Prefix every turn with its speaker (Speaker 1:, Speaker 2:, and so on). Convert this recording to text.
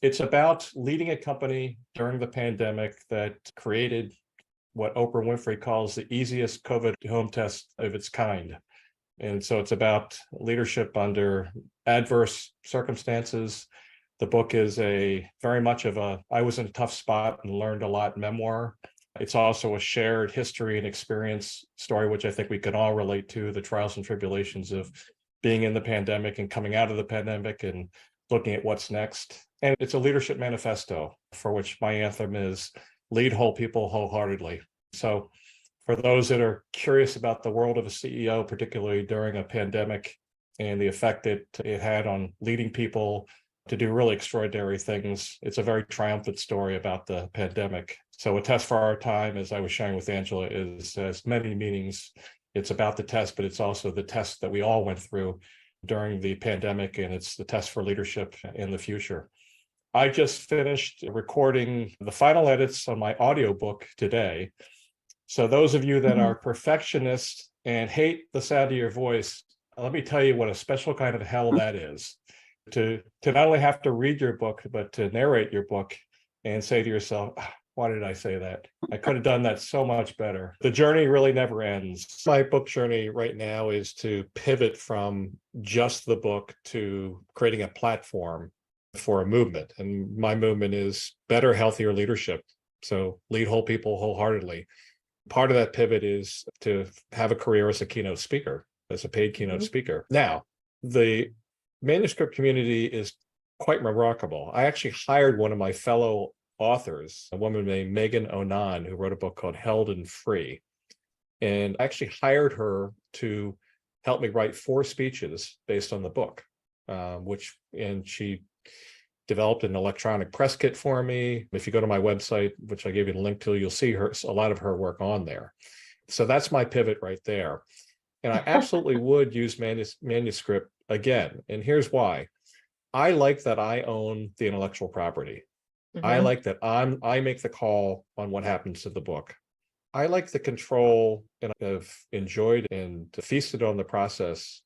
Speaker 1: It's about leading a company during the pandemic that created what Oprah Winfrey calls the easiest COVID home test of its kind. And so it's about leadership under adverse circumstances. The book is a very much of a, I was in a tough spot and learned a lot memoir. It's also a shared history and experience story, which I think we can all relate to, the trials and tribulations of being in the pandemic and coming out of the pandemic and looking at what's next. And it's a leadership manifesto for which my anthem is lead whole people wholeheartedly. So for those that are curious about the world of a CEO, particularly during a pandemic and the effect that it had on leading people to do really extraordinary things, it's a very triumphant story about the pandemic. So A Test for Our Time, as I was sharing with Angela, has many meanings. It's about the test, but it's also the test that we all went through during the pandemic, and it's the test for leadership in the future. I just finished recording the final edits on my audiobook today. So those of you that are perfectionists and hate the sound of your voice, let me tell you what a special kind of hell that is. To not only have to read your book, but to narrate your book and say to yourself, why did I say that? I could have done that so much better. The journey really never ends. My book journey right now is to pivot from just the book to creating a platform for a movement. And my movement is better, healthier leadership. So lead whole people wholeheartedly. Part of that pivot is to have a career as a keynote speaker, as a paid keynote speaker. Now, the manuscript community is quite remarkable. I actually hired one of my fellow authors, a woman named Megan Onan, who wrote a book called Held and Free. And I actually hired her to help me write 4 speeches based on the book, and she developed an electronic press kit for me. If you go to my website, which I gave you the link to, you'll see a lot of her work on there. So that's my pivot right there. And I absolutely would use manuscript again. And here's why. I like that I own the intellectual property. I like that I make the call on what happens to the book. I like the control, and I've enjoyed and feasted on the process